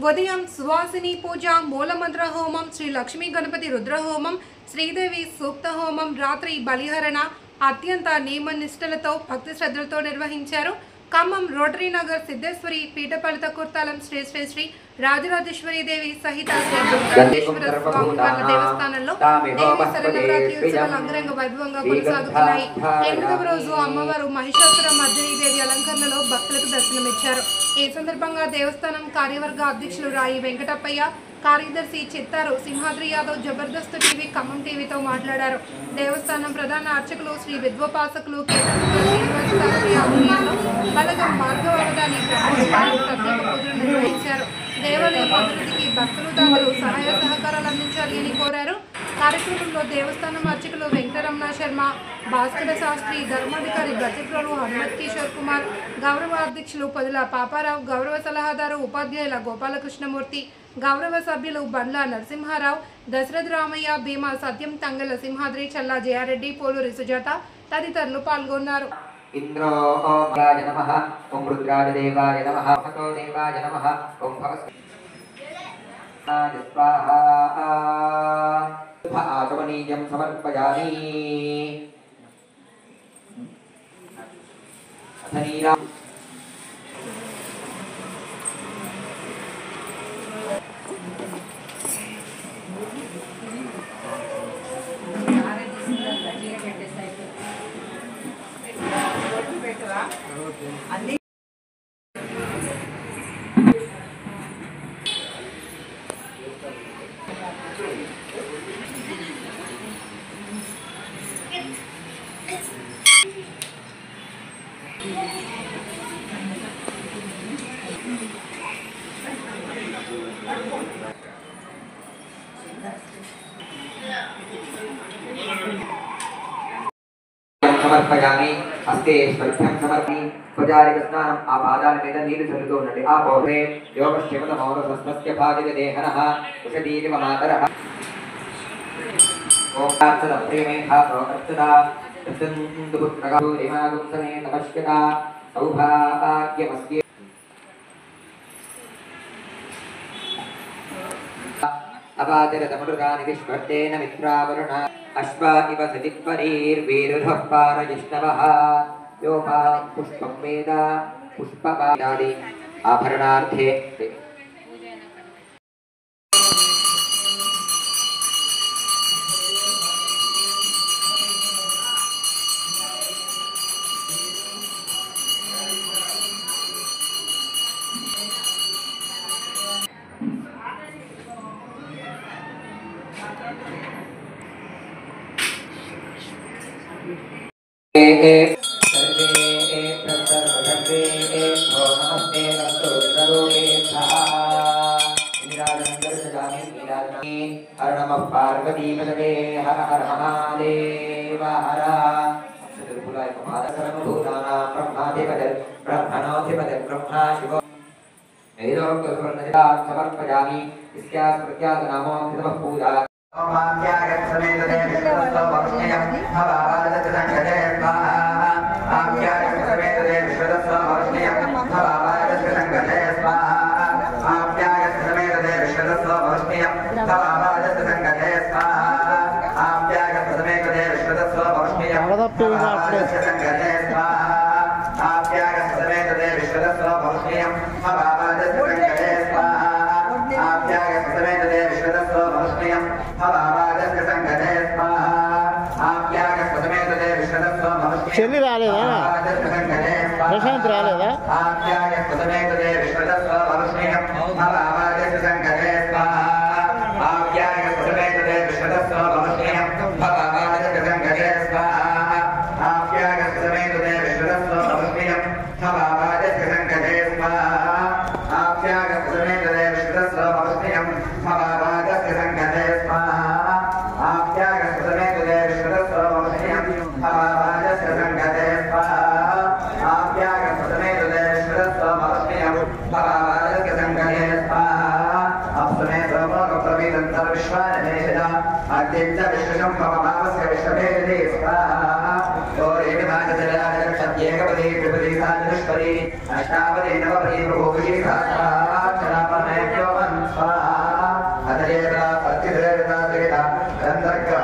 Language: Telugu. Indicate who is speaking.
Speaker 1: ఉదయం సువాసిని పూజ, మూలమంత్ర హోమం, శ్రీ లక్ష్మీ గణపతి రుద్ర హోమం, శ్రీదేవి సూక్త హోమం, రాత్రి బలిహరణ అత్యంత నియమనిష్టలతో భక్తి శ్రద్ధలతో నిర్వహించారు. ఖమ్మం రోటరీ నగర్ సిద్ధేశ్వరి పీఠఫలిత కుర్తాలం శ్రీ శ్రీ శ్రీ రాజరాజేశ్వరి దేవి సహిత శ్రీ దుర్గాదేశ్వర స్వామివార్ల దేవస్థానంలో దేవి శరణవరాత్రి ఉత్సవాలు అంగరంగ వైభవంగా కొనసాగుతున్నాయి. 8వ రోజు అమ్మవారు మహిషాసుర మర్దిని దేవి అలంకరణలో భక్తులకు దర్శనమిచ్చారు. ఈ సందర్భంగా దేవస్థానం కార్యవర్గ అధ్యక్షులు రాయి వెంకటప్పయ్య, కార్యదర్శి చిత్తారు సింహాద్రి యాదవ్ జబర్దస్త్ టీవీ ఖమ్మం టీవీతో మాట్లాడారు. దేవస్థానం ప్రధాన అర్చకులు శ్రీ విద్వోపాసకులు బలగం భార్గవదాని ప్రత్యేక పూజలు నిర్వహించారు. దేవాలయం అభివృద్ధికి భక్తులు దాతలు సహాయ సహకారాలు అందించాలి అని కోరారు. కార్యక్రమంలో దేవస్థానం అర్చకులు వెంకటరమణ శర్మ, భాస్కర శాస్త్రి, ధర్మాధికారి గజప్రభు హనుమత్ కిషోర్ కుమార్, గౌరవ అధ్యక్షులు పొదుల పాపారావు, గౌరవ సలహాదారు ఉపాధ్యాయుల గోపాలకృష్ణమూర్తి, గౌరవ సభ్యులు బండ్ల నరసింహారావు, దశరథ రామయ్య, భీమా సత్యం, తంగల సింహాద్రి, చల్లా జయారెడ్డి, పోలూరి సుజాత తదితరులు పాల్గొన్నారు.
Speaker 2: ఇంద్రో ఓం రాజ నమః, ఓం రుద్రాజ దేవాయ నమః, భగవతో దేవాయ నమః, ఓం భగవతి స్వాహా. ఆచమనీయం సమర్పయామి. అథనీరా అన్ని సమర్పయామి. హస్తే స్పర్శం సమర్పి పుజారి స్నానం. ఆ పాదాల మీద నీరు చల్లుతూ ఉండండి. ఆ పోతే యోగక్షేమత మౌనస్మస్య భాజిత దేహనః ఉషదీరివ మాతరః. ఓం ప్రార్థన ప్రేమేహ ప్రోకర్తదా ప్రసందు పుత్రగో రిమాగం సమే తపస్యతా సౌభాగ్యమస్య. అపాతిరతమృగాని విష్వర్తేన మిత్రావరుణ అశ్వ ఇవ సతిత్వరీర్వీరుధః పారజిష్ణవః. యోపా పుష్పం వేద పుష్పపాదాది ఆభరణార్థే पार्वती पदवे हर हर महादेव हर. ब्रह्माधिपत ब्रह्मणोधिपत ब्रह्मा शिवो समर्पयामि. इत्यास्मृत्यात् नामोऽभिनवः पूजा.
Speaker 3: చెల్లి రాలేదా? ప్రశాంత్ రాలేదా? अष्टावधि नवपदी प्रभो
Speaker 4: రంధ్రక